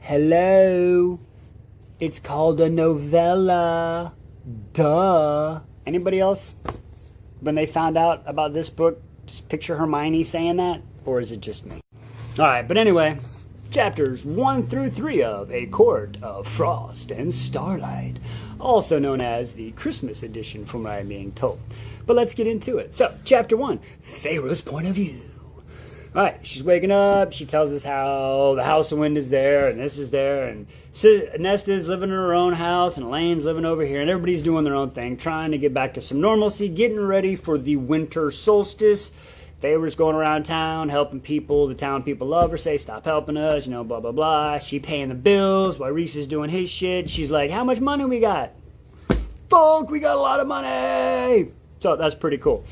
Hello. It's called a novella. Duh. Anybody else, when they found out about this book, just picture Hermione saying that? Or is it just me? Alright, but anyway, chapters 1 through 3 of A Court of Frost and Starlight, also known as the Christmas edition from what I'm being told. But let's get into it. So, chapter 1, Feyre's point of view. Alright, she's waking up, she tells us how the house of wind is there, and this is there, and Nesta's living in her own house, and Elaine's living over here, and everybody's doing their own thing, trying to get back to some normalcy, getting ready for the winter solstice. Feyre's going around town, helping people, the town people love her, say, stop helping us, blah, blah, blah. She paying the bills while Rhys is doing his shit. She's like, how much money we got? Fuck, we got a lot of money! So, that's pretty cool.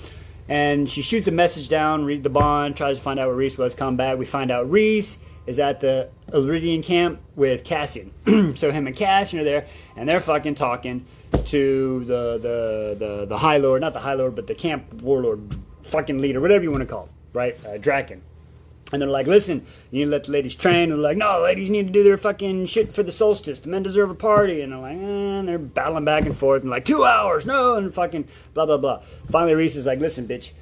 And she shoots a message down, read the bond, tries to find out where Rhys was, come back. We find out Rhys is at the Iridian camp with Cassian. So him and Cassian are there, and they're fucking talking to the High Lord, not the High Lord, but the camp warlord, fucking leader, whatever you want to call it, right? Draken. And they're like, listen, you need to let the ladies train. And they're like, no, ladies need to do their fucking shit for the solstice. The men deserve a party. And they're like, and they're battling back and forth. And like, 2 hours, no, and fucking blah, blah, blah. Finally, Rhys is like, listen, bitch,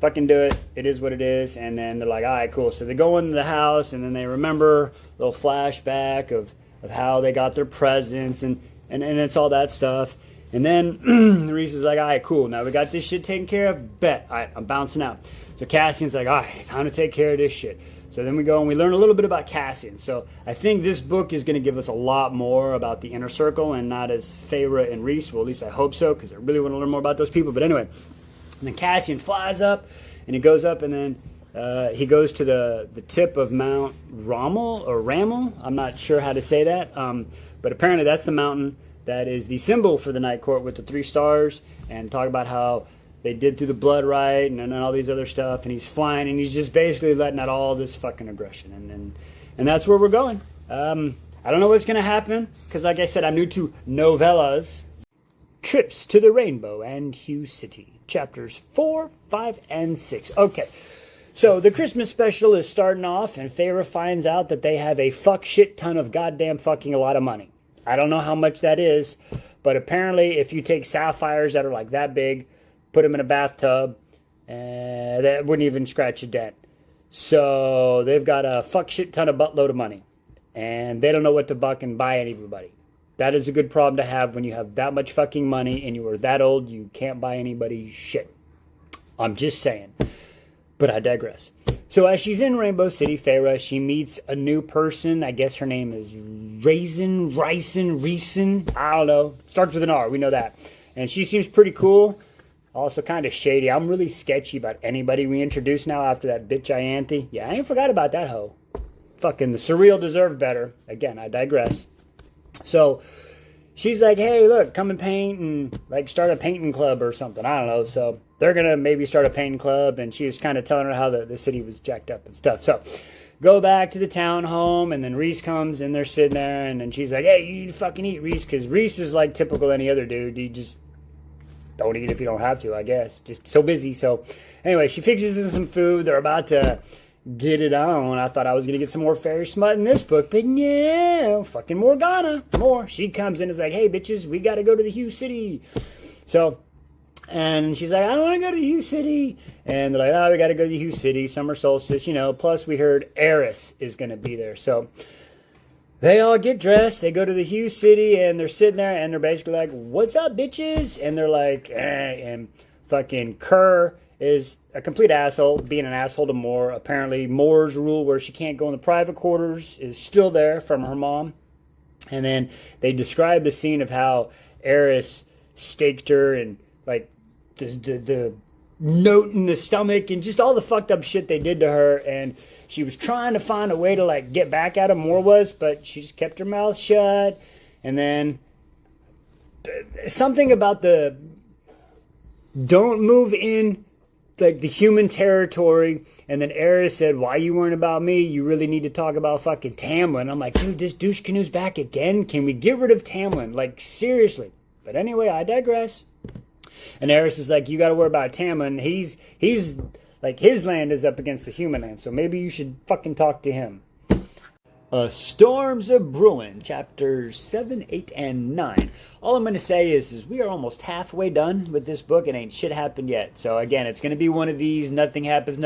fucking do it. It is what it is. And then they're like, all right, cool. So they go into the house, and then they remember a little flashback of how they got their presents, and it's all that stuff. And then Rhys is like, all right, cool. Now we got this shit taken care of. Bet. All right, I'm bouncing out. So Cassian's like, all right, time to take care of this shit. So then we go and we learn a little bit about Cassian. So I think this book is going to give us a lot more about the inner circle and not as Feyre and Rhys. Well, at least I hope so, because I really want to learn more about those people. But anyway, and then Cassian flies up, and he goes up, and then he goes to the tip of Mount Rommel or Rammel. I'm not sure how to say that. But apparently that's the mountain that is the symbol for the Night Court with the 3 stars, and talk about how they did through the blood right and all these other stuff, and he's flying, and he's just basically letting out all this fucking aggression, and that's where we're going. I don't know what's going to happen, because like I said, I'm new to novellas. Trips to the Rainbow and Hue City, chapters 4, 5, and 6. Okay, so the Christmas special is starting off, and Feyre finds out that they have a fuck shit ton of goddamn fucking a lot of money. I don't know how much that is, but apparently if you take sapphires that are like that big, put them in a bathtub, that wouldn't even scratch a dent. So they've got a fuck shit ton of buttload of money, and they don't know what to buck and buy anybody. That is a good problem to have when you have that much fucking money and you are that old you can't buy anybody shit. I'm just saying. But I digress. So as she's in Rainbow City, Feyre, she meets a new person. I guess her name is Rhys. I don't know. Starts with an R. We know that. And she seems pretty cool. Also kind of shady. I'm really sketchy about anybody we introduce now after that bitch Ianthe. Yeah, I ain't forgot about that hoe. Fucking the surreal deserved better. Again, I digress. So she's like, hey, look, come and paint and like start a painting club or something. I don't know. So they're going to maybe start a painting club. And she was kind of telling her how the city was jacked up and stuff. So go back to the town home. And then Rhys comes and they're sitting there. And then she's like, hey, you need to fucking eat, Rhys. Because Rhys is like typical any other dude. He just don't eat if you don't have to, I guess. Just so busy. So anyway, she fixes us some food. They're about to get it on. I thought I was going to get some more fairy smut in this book, but yeah, fucking Morgana. More. She comes in and is like, hey, bitches, we got to go to the Hue City. So, and she's like, I don't want to go to the Hue City. And they're like, oh, we got to go to the Hue City, summer solstice, plus we heard Eris is going to be there. So they all get dressed, they go to the Hue City, and they're sitting there, and they're basically like, what's up, bitches? And they're like, and fucking Kerr is a complete asshole, being an asshole to Moore. Apparently, Moore's rule where she can't go in the private quarters is still there from her mom. And then they describe the scene of how Eris staked her and, like, the note in the stomach and just all the fucked up shit they did to her. And she was trying to find a way to, like, get back at him, Moore was, but she just kept her mouth shut. And then something about the don't move in like the human territory. And then Eris said, why you worrying about me? You really need to talk about fucking Tamlin. I'm like, dude, this douche canoe's back again. Can we get rid of Tamlin? Like, seriously. But anyway, I digress. And Eris is like, you got to worry about Tamlin. He's like, his land is up against the human land. So maybe you should fucking talk to him. Storms of Brewing, chapters 7, 8, and 9. All I'm going to say is we are almost halfway done with this book and ain't shit happened yet. So again, it's going to be one of these, nothing happens,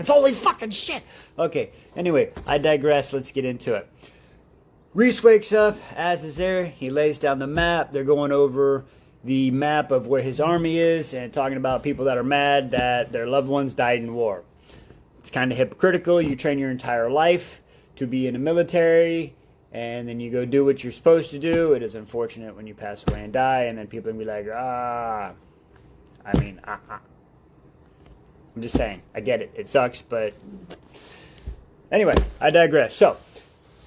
holy fucking shit! Okay, anyway, I digress, let's get into it. Rhys wakes up, Az is there, he lays down the map, they're going over the map of where his army is and talking about people that are mad that their loved ones died in war. It's kind of hypocritical, you train your entire life to be in the military, and then you go do what you're supposed to do. It is unfortunate when you pass away and die, and then people can be like, I'm just saying, I get it. It sucks, but anyway, I digress. So,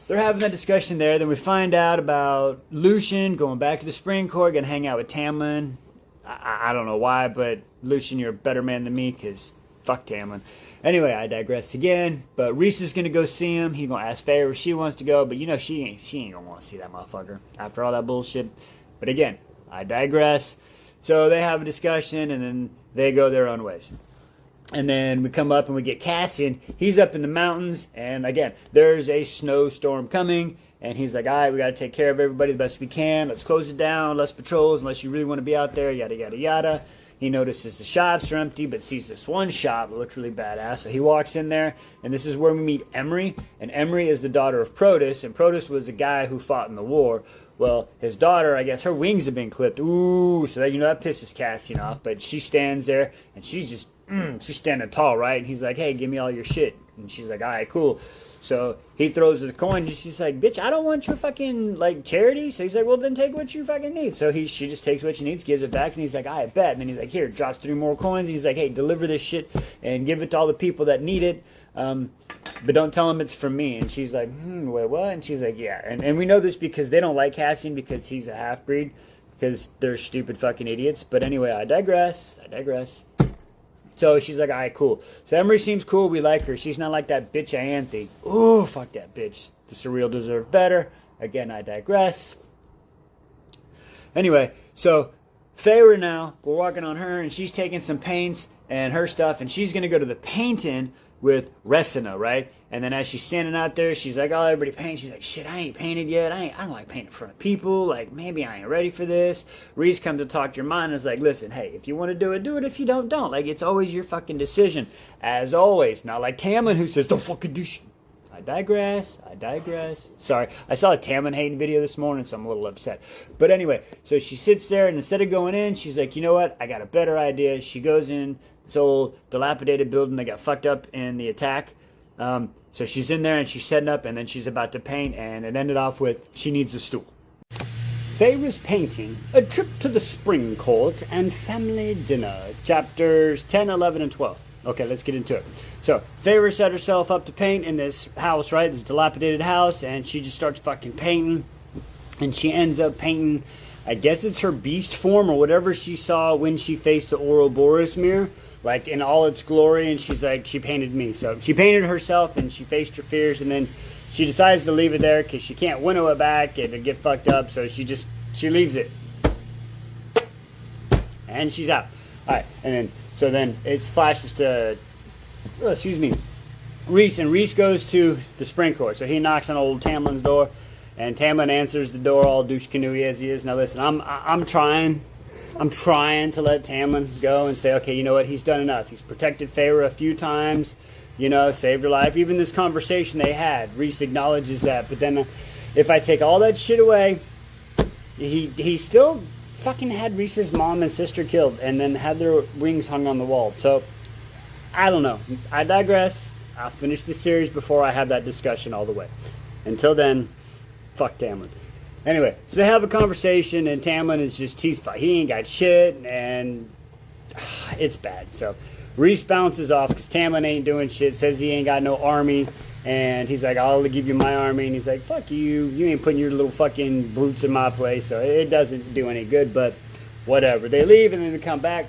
they're having that discussion there. Then we find out about Lucien going back to the Spring Court, going to hang out with Tamlin. I don't know why, but Lucien, you're a better man than me, because fuck Tamlin. Anyway, I digress again, but Rhys is going to go see him. He's going to ask Feyre where she wants to go, but you know she ain't going to want to see that motherfucker after all that bullshit. But again, I digress. So they have a discussion, and then they go their own ways. And then we come up and we get Cassian. He's up in the mountains, and again, there's a snowstorm coming, and he's like, all right, we got to take care of everybody the best we can. Let's close it down, less patrols, unless you really want to be out there, yada, yada, yada. He notices the shops are empty, but sees this one shop that looks really badass. So he walks in there, and this is where we meet Emery. And Emery is the daughter of Protus, and Protus was a guy who fought in the war. Well, his daughter, I guess her wings have been clipped. Ooh, so that, that pisses Cassian off. But she stands there, and she's just, she's standing tall, right? And he's like, hey, give me all your shit. And she's like, all right, cool. So he throws her the coin, and she's like, bitch, I don't want your fucking, charity. So he's like, well, then take what you fucking need. So she just takes what she needs, gives it back, and he's like, I bet. And then he's like, here, drops 3 more coins. And he's like, hey, deliver this shit and give it to all the people that need it. But don't tell them it's from me. And she's like, wait, what? And she's like, yeah. And we know this because they don't like Cassian because he's a half-breed, because they're stupid fucking idiots. But anyway, I digress. So she's like, all right, cool. So Emery seems cool. We like her. She's not like that bitch Ianthe. Ooh, fuck that bitch. The Surreal deserve better. Again, I digress. Anyway, so Feyre now, we're walking on her, and she's taking some paints and her stuff, and she's going to go to the painting with Resina, right? And then as she's standing out there, she's like, oh, everybody paint. She's like, shit, I ain't painted yet. I don't like painting in front of people. Maybe I ain't ready for this. Rhys comes to talk to your mind and is like, listen, hey, if you want to do it, do it. If you don't, don't. It's always your fucking decision. As always. Not like Tamlin, who says, don't fucking do shit. I digress. Sorry, I saw a Tamlin hating video this morning, so I'm a little upset. But anyway, so she sits there, and instead of going in, she's like, you know what? I got a better idea. She goes in this old dilapidated building that got fucked up in the attack. So she's in there, and she's setting up, and then she's about to paint, and it ended off with, she needs a stool. Feyre's painting, a trip to the Spring Court, and family dinner. Chapters 10, 11, and 12. Okay, let's get into it. So, Feyre set herself up to paint in this house, right? This dilapidated house, and she just starts fucking painting. And she ends up painting, I guess it's her beast form or whatever she saw when she faced the Ouroboros mirror, in all its glory. And she's like, she painted me. So, she painted herself, and she faced her fears, and then she decides to leave it there because she can't winnow it back and it'd get fucked up. So, she leaves it. And she's out. All right, and then it flashes to, Rhys, and Rhys goes to the Spring Court. So he knocks on old Tamlin's door, and Tamlin answers the door, all douche canoey as he is. Now listen, I'm trying to let Tamlin go and say, okay, you know what, he's done enough. He's protected Feyre a few times, saved her life. Even this conversation they had, Rhys acknowledges that. But then, if I take all that shit away, he still fucking had Rhys's mom and sister killed, and then had their wings hung on the wall. So, I don't know. I digress. I'll finish the series before I have that discussion all the way. Until then, fuck Tamlin. Anyway, so they have a conversation, and Tamlin is just, he ain't got shit, and it's bad. So, Rhys bounces off, because Tamlin ain't doing shit, says he ain't got no army, and he's like, I'll give you my army, and he's like, fuck you, you ain't putting your little fucking brutes in my place. So it doesn't do any good, but whatever. They leave, and then they come back,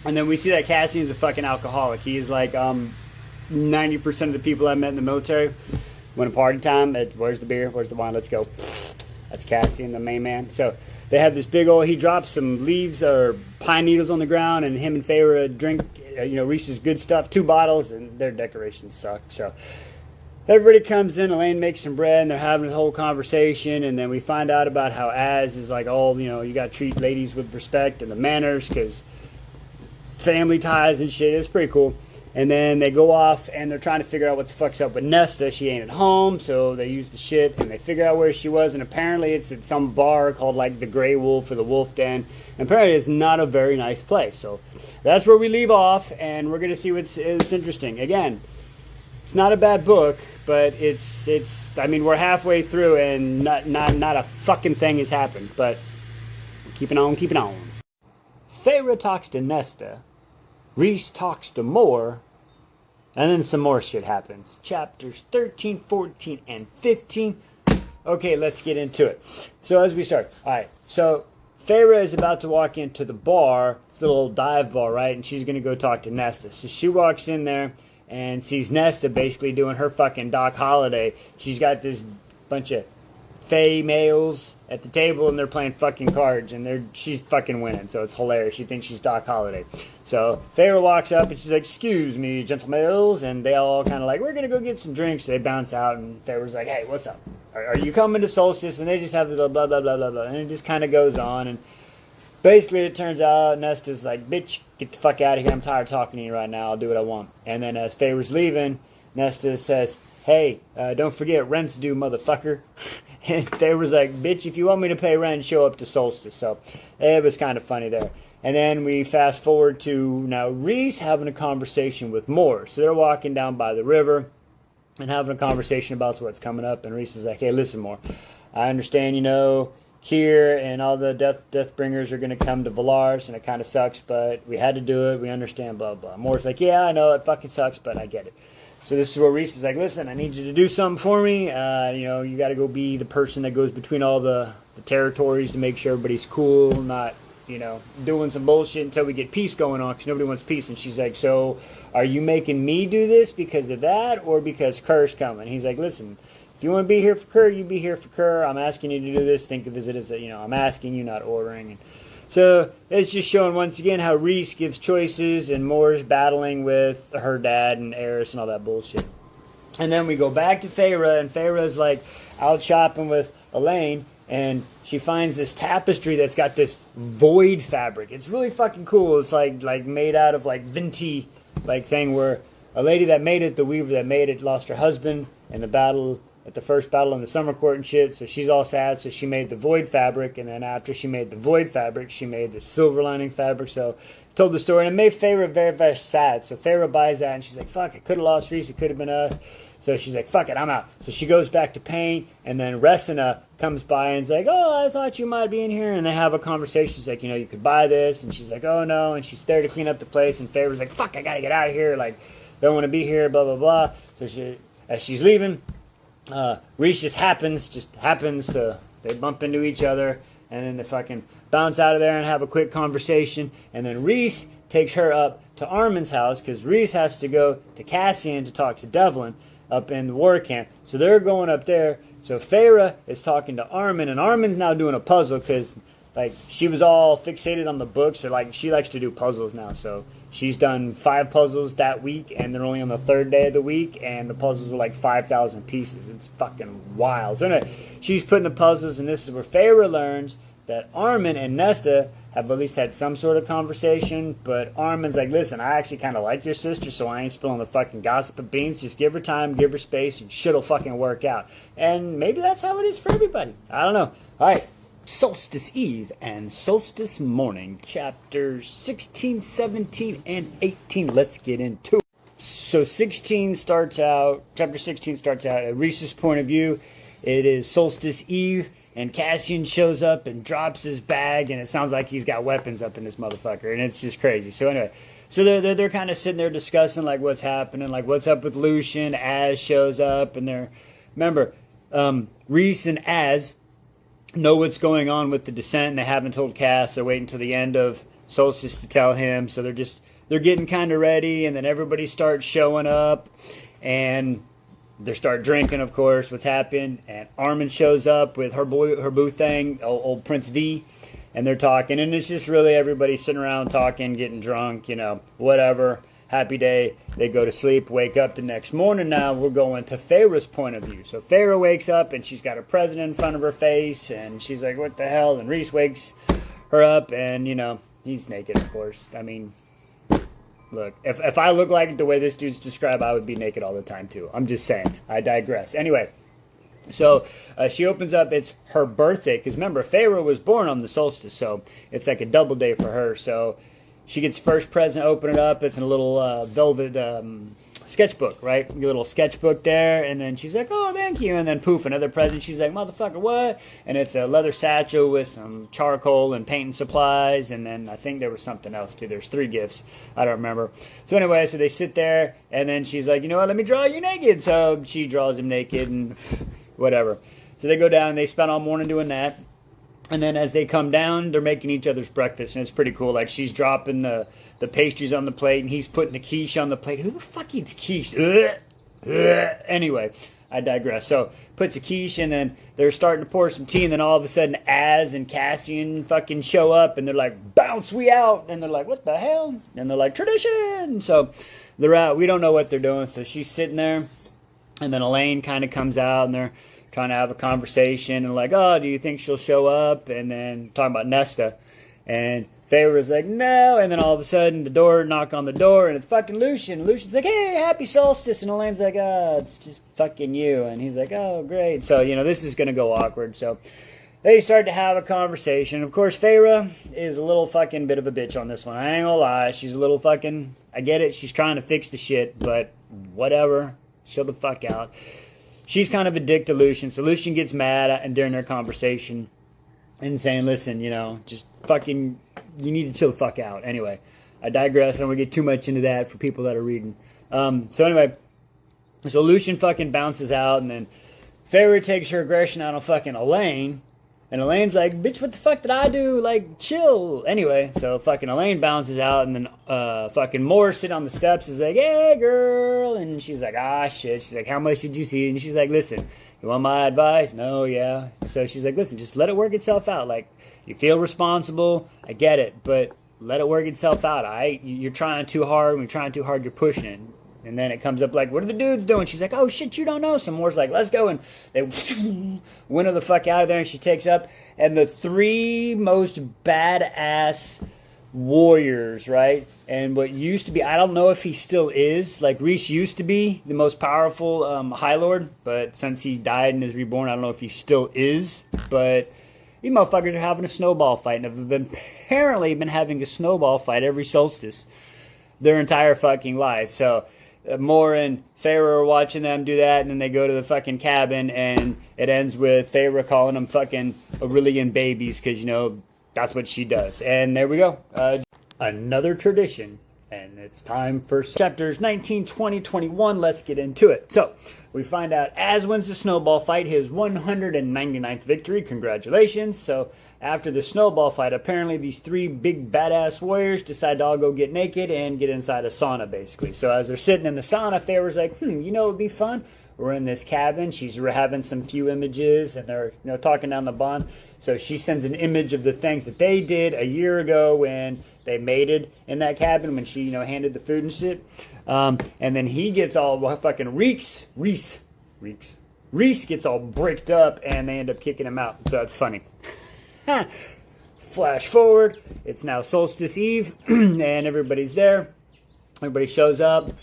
and then we see that Cassian's a fucking alcoholic. He is like 90% of the people I met in the military, when a party time, where's the beer, where's the wine, let's go. That's Cassian, the main man. So they have this big old, he drops some leaves or pine needles on the ground, and him and Feyre drink, Rhys's good stuff, 2 bottles, and their decorations suck. So Everybody comes in, Elaine makes some bread, and they're having a whole conversation, and then we find out about how Az is like, oh, you know, you gotta treat ladies with respect and the manners, because family ties and shit. It's pretty cool. And then they go off, and they're trying to figure out what the fuck's up with Nesta. She ain't at home, so they use the ship, and they figure out where she was, and apparently it's at some bar called, like, the Grey Wolf or the Wolf Den. And apparently it's not a very nice place. So that's where we leave off, and we're gonna see what's interesting. Again, it's not a bad book, but it's I mean, we're halfway through and not a fucking thing has happened, but keeping on. Feyre talks to Nesta, Rhys talks to Moore, and then some more shit happens. Chapters 13, 14, and 15. Okay, let's get into it. So as we start, alright, so Feyre is about to walk into the bar, it's a little dive bar, right? And she's gonna go talk to Nesta. So she walks in there and sees Nesta basically doing her fucking Doc Holliday. She's got this bunch of Fae males at the table, and they're playing fucking cards, and she's fucking winning, so it's hilarious. She thinks she's Doc Holliday. So Feyre walks up, and she's like, excuse me, gentlemales, and they all kind of like, we're gonna go get some drinks. So they bounce out, and Feyre's like, hey, what's up? Are you coming to Solstice? And they just have the blah, blah, blah, blah, blah, and it just kind of goes on, and basically, it turns out Nesta's like, bitch, get the fuck out of here. I'm tired of talking to you right now. I'll do what I want. And then as Feyre's leaving, Nesta says, hey, don't forget, rent's due, motherfucker. And Feyre's like, bitch, if you want me to pay rent, show up to Solstice. So it was kind of funny there. And then we fast forward to now Rhys having a conversation with Moore. So they're walking down by the river and having a conversation about what's coming up. And Rhys is like, hey, listen, Moore, I understand, you know, Kier and all the Deathbringers are going to come to Vallars, and it kind of sucks, but we had to do it. We understand, blah, blah. Moore's like, yeah, I know, it fucking sucks, but I get it. So this is where Rhys is like, listen, I need you to do something for me. You know, you got to go be the person that goes between all the territories to make sure everybody's cool, not, you know, doing some bullshit until we get peace going on, because nobody wants peace. And she's like, so are you making me do this because of that, or because Kerr's coming? He's like, listen, if you want to be here for Kerr, you be here for Kerr. I'm asking you to do this. Think of it as a, you know, I'm asking you, not ordering. And so it's just showing once again how Rhys gives choices, and Moore's battling with her dad and Eris and all that bullshit. And then we go back to Feyre, and Feyre's like out shopping with Elaine, and she finds this tapestry that's got this void fabric. It's really fucking cool. It's like made out of like venti like thing, where a lady that made it, the weaver that made it, lost her husband in the battle. At the first battle in the summer court and shit, so she's all sad, so she made the void fabric, and then after she made the void fabric, she made the silver lining fabric. So told the story, and it made Feyre very, very sad. So Feyre buys that, and she's like, fuck, I could have lost Rhys, it could have been us. So she's like, fuck it, I'm out. So she goes back to paint, and then Resina comes by and is like, oh, I thought you might be in here. And they have a conversation. She's like, you know, you could buy this. And she's like, oh, no. And she's there to clean up the place, and Feyre's like, fuck, I gotta get out of here. Like, don't want to be here, blah, blah, blah. So as she's leaving, Rhys just happens to, they bump into each other, and then they fucking bounce out of there and have a quick conversation, and then Rhys takes her up to Armin's house, because Rhys has to go to Cassian to talk to Devlin up in the war camp, so they're going up there. So Feyre is talking to Armin, and Armin's now doing a puzzle, because like she was all fixated on the books, or like she likes to do puzzles now, so she's done 5 puzzles that week, and they're only on the 3rd day of the week, and the puzzles are like 5,000 pieces. It's fucking wild. So anyway, she's putting the puzzles, and this is where Feyre learns that Armin and Nesta have at least had some sort of conversation, but Armin's like, listen, I actually kind of like your sister, so I ain't spilling the fucking gossip of beans. Just give her time, give her space, and shit'll fucking work out. And maybe that's how it is for everybody. I don't know. All right. Solstice Eve and Solstice Morning, chapters 16, 17, and 18. Let's get into it. So chapter 16 starts out at Rhys's point of view. It is Solstice Eve, and Cassian shows up and drops his bag, and it sounds like he's got weapons up in this motherfucker, and it's just crazy. So anyway, so they're kind of sitting there discussing like what's happening, like what's up with Lucian. Az shows up, and remember, Rhys and Az know what's going on with the descent, and they haven't told Cass. They're waiting till the end of Solstice to tell him, so they're getting kind of ready, and then everybody starts showing up, and they start drinking, of course, what's happened, and Armin shows up with her boo thing, old Prince V, and they're talking, and it's just really everybody sitting around talking, getting drunk, you know, whatever. happy day. They go to sleep, wake up the next morning. Now we're going to Feyre's point of view. So Feyre wakes up and she's got her present in front of her face, and she's like, what the hell? And Rhys wakes her up, and, you know, he's naked, of course. I mean, look, if I look like the way this dude's described, I would be naked all the time too. I'm just saying. I digress. Anyway, so she opens up. It's her birthday, because remember, Feyre was born on the solstice, so it's like a double day for her. So she gets first present, open it up. It's in a little velvet sketchbook, right? A little sketchbook there, and then she's like, oh, thank you, and then poof, another present. She's like, motherfucker, what? And it's a leather satchel with some charcoal and painting supplies, and then I think there was something else too. There's 3 gifts. I don't remember. So anyway, so they sit there, and then she's like, you know what, let me draw you naked. So she draws him naked and whatever. So they go down, and they spend all morning doing that. And then as they come down, they're making each other's breakfast, and it's pretty cool. Like, she's dropping the pastries on the plate, and he's putting the quiche on the plate. Who the fuck eats quiche? Anyway, I digress. So, puts a quiche, and then they're starting to pour some tea, and then all of a sudden, Az and Cassian fucking show up, and they're like, bounce, we out! And they're like, what the hell? And they're like, tradition! So, they're out. We don't know what they're doing, so she's sitting there, and then Elaine kind of comes out, and they're trying to have a conversation, and like, oh, do you think she'll show up? And then talking about Nesta, and Feyre's like, no, and then all of a sudden the knock on the door, and it's fucking Lucien. Lucian's like, hey, happy solstice, and Elaine's like, oh, it's just fucking you, and he's like, oh, great. So, you know, this is gonna go awkward. So they start to have a conversation. Of course, Feyre is a little fucking bit of a bitch on this one. I ain't gonna lie, she's a little fucking, I get it, she's trying to fix the shit, but whatever, chill the fuck out. She's kind of a dick to Lucien, so Lucien gets mad and during their conversation and saying, listen, you know, just fucking, you need to chill the fuck out. Anyway, I digress. I don't want to get too much into that for people that are reading. So anyway, so Lucien fucking bounces out, and then Feyre takes her aggression out on fucking Elaine, and Elaine's like, bitch, what the fuck did I do? Like, chill. Anyway, so fucking Elaine bounces out, and then fucking Morris sitting on the steps is like, hey, girl. And she's like, ah, shit. She's like, how much did you see? And she's like, listen, you want my advice? No, yeah. So she's like, listen, just let it work itself out. Like, you feel responsible. I get it. But let it work itself out, all right? You're trying too hard. When you're trying too hard, you're pushing it. And then it comes up like, what are the dudes doing? She's like, oh, shit, you don't know. Some more's like, let's go. And they winnow the fuck out of there, and she takes up. And the 3 most badass warriors, right? And what used to be, I don't know if he still is. Like, Rhys used to be the most powerful High Lord. But since he died and is reborn, I don't know if he still is. But these motherfuckers are having a snowball fight. And have apparently been having a snowball fight every solstice their entire fucking life. So Moore and Feyre are watching them do that, and then they go to the fucking cabin, and it ends with Feyre calling them fucking Aurelian babies, because, you know, that's what she does. And there we go. Another tradition. And it's time for chapters 19, 20, 21. Let's get into it. So, we find out Az wins the snowball fight, his 199th victory. Congratulations. So, after the snowball fight, apparently these 3 big badass warriors decide to all go get naked and get inside a sauna, basically. So as they're sitting in the sauna, Feyre's like, you know what would be fun? We're in this cabin. She's having some few images, and they're, you know, talking down the bond. So she sends an image of the things that they did a year ago when they mated in that cabin, when she, you know, handed the food and shit. And then he gets all fucking Rhys gets all bricked up, and they end up kicking him out. So that's funny. Flash forward, it's now solstice eve, and everybody's there. Everybody shows up,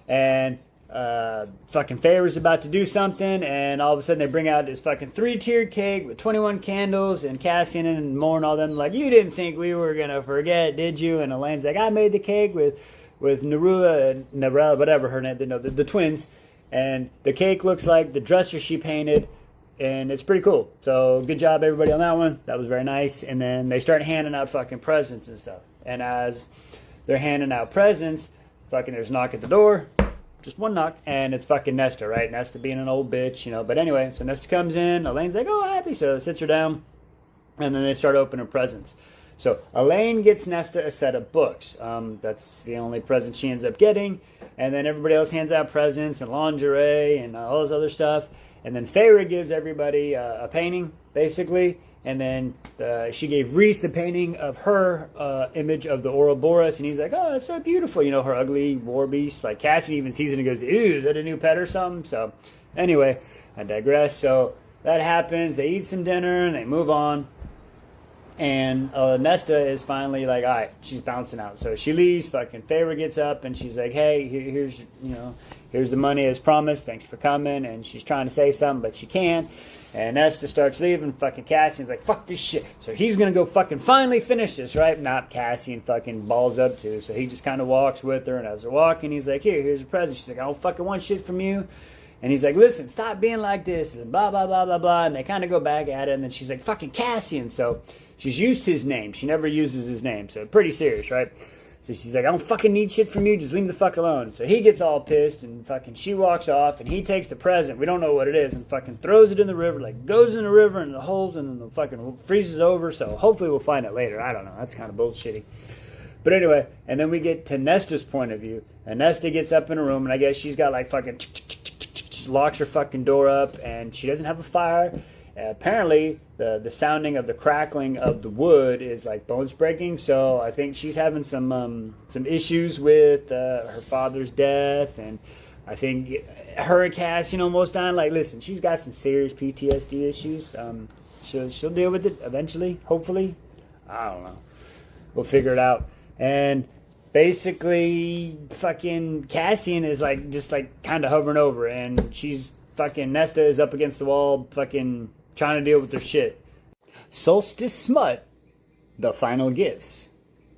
and fucking Feyre's about to do something, and all of a sudden they bring out this fucking 3-tiered cake with 21 candles, and Cassian and Moore and all them like, you didn't think we were gonna forget, did you? And Elaine's like, I made the cake with Narella, whatever her name, the twins, and the cake looks like the dresser she painted. And it's pretty cool. So good job, everybody, on that one. That was very nice. And then they start handing out fucking presents and stuff. And as they're handing out presents, fucking there's a knock at the door. Just one knock. And it's fucking Nesta, right? Nesta being an old bitch, you know. But anyway, so Nesta comes in. Elaine's like, oh, happy. So sits her down. And then they start opening presents. So Elaine gets Nesta a set of books. That's the only present she ends up getting. And then everybody else hands out presents and lingerie and all this other stuff. And then Feyre gives everybody a painting, basically. And then she gave Rhys the painting of her image of the Ouroboros, and he's like, oh, that's so beautiful. You know, her ugly war beast. Like, Cassian even sees it and goes, ew, is that a new pet or something? So, anyway, I digress. So, that happens. They eat some dinner, and they move on. And Nesta is finally like, all right, she's bouncing out. So, she leaves. Fucking Feyre gets up, and she's like, hey, here's the money as promised. Thanks for coming. And she's trying to say something, but she can't. And Nesta starts leaving. Fucking Cassian's like, fuck this shit. So he's going to go fucking finally finish this, right? Not Cassian fucking balls up to. So he just kind of walks with her. And as they're walking, he's like, here's a present. She's like, I don't fucking want shit from you. And he's like, listen, stop being like this. And blah, blah, blah, blah, blah. And they kind of go back at it. And then she's like, fucking Cassian. So she's used his name. She never uses his name. So pretty serious, right? So she's like, I don't fucking need shit from you. Just leave me the fuck alone. So he gets all pissed, and fucking she walks off, and he takes the present. We don't know what it is, and fucking throws it in the river, like goes in the river and the holes, and then the fucking freezes over. So hopefully we'll find it later. I don't know. That's kind of bullshitty. But anyway, and then we get to Nesta's point of view, and Nesta gets up in a room, and I guess she's got like fucking locks her fucking door up, and she doesn't have a fire. Apparently, the sounding of the crackling of the wood is like bones breaking. So I think she's having some issues with her father's death, and I think her and Cassian almost dying. Like, listen, she's got some serious PTSD issues. She'll deal with it eventually, hopefully. I don't know. We'll figure it out. And basically, fucking Cassian is like just like kind of hovering over, and she's fucking Nesta is up against the wall, fucking trying to deal with their shit. Solstice Smut, the final gifts.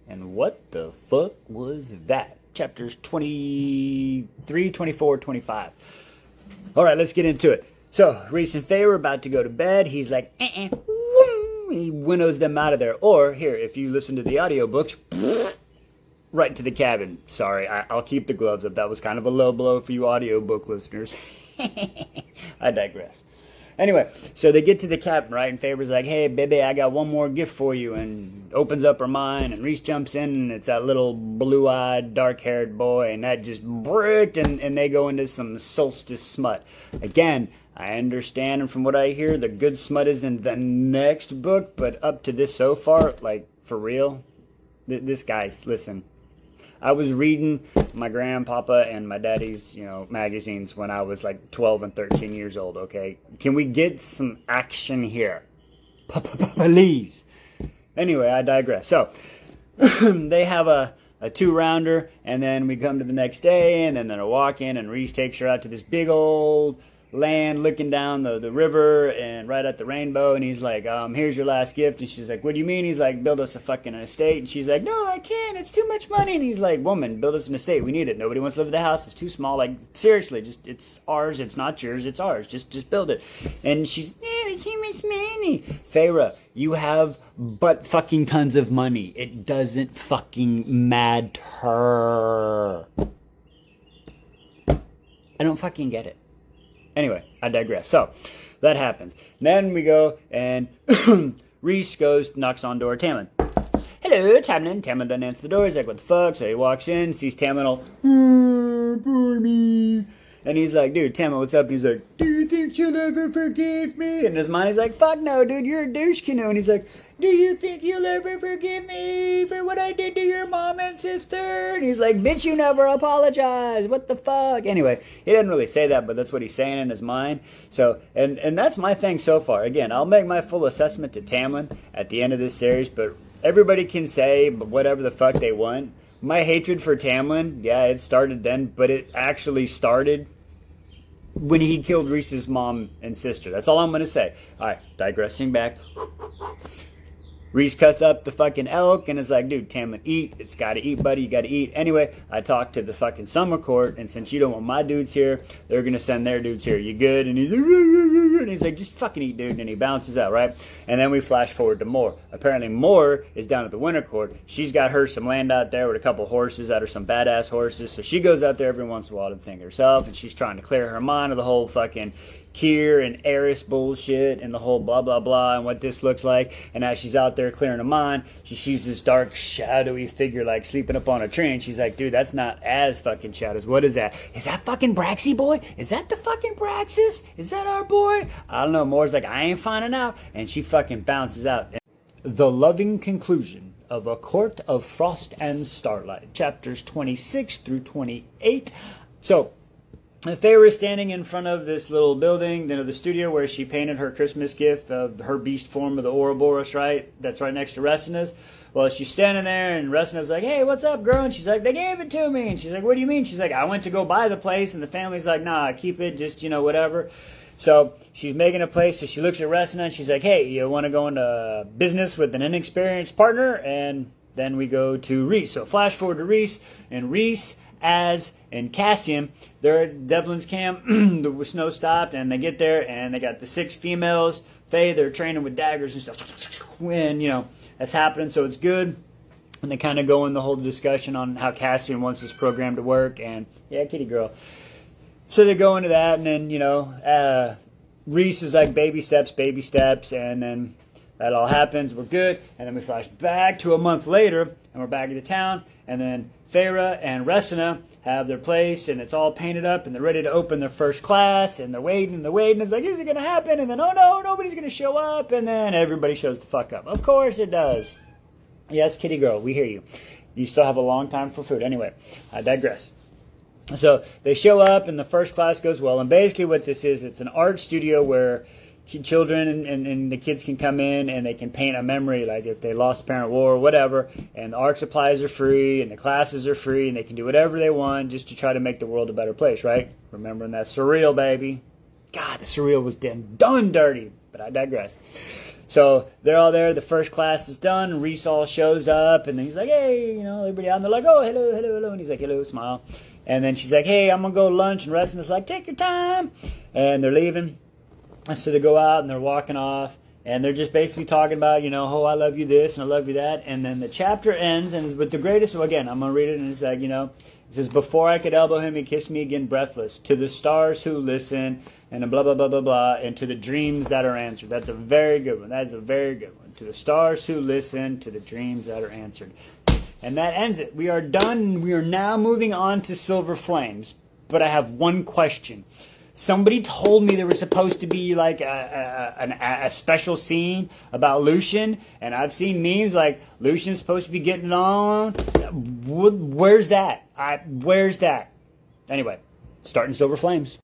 And what the fuck was that? Chapters 23, 24, 25. Alright, let's get into it. So, Rhys and Feyre are about to go to bed. He's like, he winnows them out of there. Or, here, if you listen to the audiobooks, right to the cabin. Sorry, I'll keep the gloves up. That was kind of a low blow for you audiobook listeners. I digress. Anyway, so they get to the cabin, right? And Feyre's like, hey, baby, I got one more gift for you. And opens up her mind. And Rhys jumps in. And it's that little blue-eyed, dark-haired boy. And that just bricked. And they go into some solstice smut. Again, I understand. And from what I hear, the good smut is in the next book. But up to this so far, like, for real, this guy's, listen. I was reading my grandpapa and my daddy's, magazines when I was like 12 and 13 years old, okay? Can we get some action here? Please. Anyway, I digress. So, they have a 2-rounder, and then we come to the next day, and then they're walking, and Rhys takes her out to this big old land looking down the river and right at the rainbow, and he's like, here's your last gift. And she's like, what do you mean? He's like, build us a fucking estate. And she's like, no, I can't, it's too much money. And he's like, woman, build us an estate, we need it, nobody wants to live in the house, it's too small, like, seriously, just, it's ours, it's not yours, it's ours, just build it. And she's, it's too much money. Feyre, you have but fucking tons of money, it doesn't fucking matter. I don't fucking get it. Anyway, I digress. So, that happens. Then we go, and Rhys goes, knocks on door, Tamlin. Hello, Tamlin. Tamlin doesn't answer the door. He's like, what the fuck? So he walks in, sees Tamlin all, poor me. And he's like, dude, Tamlin, what's up? And he's like, do you think she'll ever forgive me? And in his mind, he's like, fuck no, dude, you're a douche canoe. And he's like, do you think you'll ever forgive me for what I did to your mom and sister? And he's like, bitch, you never apologize. What the fuck? Anyway, he didn't really say that, but that's what he's saying in his mind. So, and that's my thing so far. Again, I'll make my full assessment to Tamlin at the end of this series, but everybody can say whatever the fuck they want. My hatred for Tamlin, yeah, it started then, but it actually started when he killed Rhys's mom and sister. That's all I'm going to say. All right, digressing back. Rhys cuts up the fucking elk and is like, dude, Tamlin, eat. It's got to eat, buddy. You got to eat. Anyway, I talked to the fucking summer court, and since you don't want my dudes here, they're going to send their dudes here. You good? And he's like, just fucking eat, dude. And he bounces out, right? And then we flash forward to Mor. Apparently, Mor is down at the winter court. She's got her some land out there with a couple horses that are some badass horses. So she goes out there every once in a while to think herself, and she's trying to clear her mind of the whole fucking Kier and Eris bullshit and the whole blah blah blah and what this looks like. And as she's out there clearing her mind, she sees this dark shadowy figure like sleeping up on a tree, and she's like, dude, that's not as fucking shadows. What is that? Is that fucking Braxy boy? Is that the fucking Braxis? Is that our boy? I don't know. Moore's like, I ain't finding out. And she fucking bounces out. The loving conclusion of A Court of Frost and Starlight, chapters 26 through 28. So Feyre is standing in front of this little building, the studio where she painted her Christmas gift of her beast form of the Ouroboros, right? That's right next to Ressina's. Well, she's standing there, and Ressina's like, hey, what's up, girl? And she's like, they gave it to me. And she's like, what do you mean? She's like, I went to go buy the place, and the family's like, nah, keep it, just, whatever. So she's making a place, so she looks at Ressina, and she's like, hey, you want to go into business with an inexperienced partner? And then we go to Rhys. So flash forward to Rhys, and Rhys, and Cassian, they're at Devlin's camp. The snow stopped, and they get there, and they got the 6 females. Faye, they're training with daggers and stuff. And, that's happening, so it's good. And they kind of go in the whole discussion on how Cassian wants this program to work. And, yeah, kitty girl. So they go into that, and then, Rhys is like, baby steps, and then that all happens. We're good. And then we flash back to a month later, and we're back at the town. And then Feyre and Ressina have their place, and it's all painted up, and they're ready to open their first class, and they're waiting. It's like, is it going to happen? And then, oh no, nobody's going to show up, and then everybody shows the fuck up. Of course it does. Yes, kitty girl, we hear you. You still have a long time for food. Anyway, I digress. So they show up, and the first class goes well, and basically what this is, it's an art studio where children and the kids can come in and they can paint a memory, like if they lost a parent war or whatever, and the art supplies are free and the classes are free, and they can do whatever they want just to try to make the world a better place, right? Remembering that surreal, baby. God, the surreal was done dirty, but I digress. So they're all there. The first class is done. Rhys all shows up, and then he's like, hey, everybody out. And they're like, oh, hello. And he's like, hello, smile. And then she's like, hey, I'm going to go to lunch. And Ressina's like, take your time. And they're leaving. So they go out and they're walking off, and they're just basically talking about, oh, I love you this and I love you that. And then the chapter ends, and with the greatest, again, I'm going to read it, and it's like, it says, before I could elbow him, he kissed me again breathless, to the stars who listen, and blah, blah, blah, blah, blah, and to the dreams that are answered. That's a very good one. That is a very good one. To the stars who listen, to the dreams that are answered. And that ends it. We are done. We are now moving on to Silver Flames. But I have one question. Somebody told me there was supposed to be like a special scene about Lucian, and I've seen memes like Lucian's supposed to be getting it on. Where's that? Where's that? Anyway, starting Silver Flames.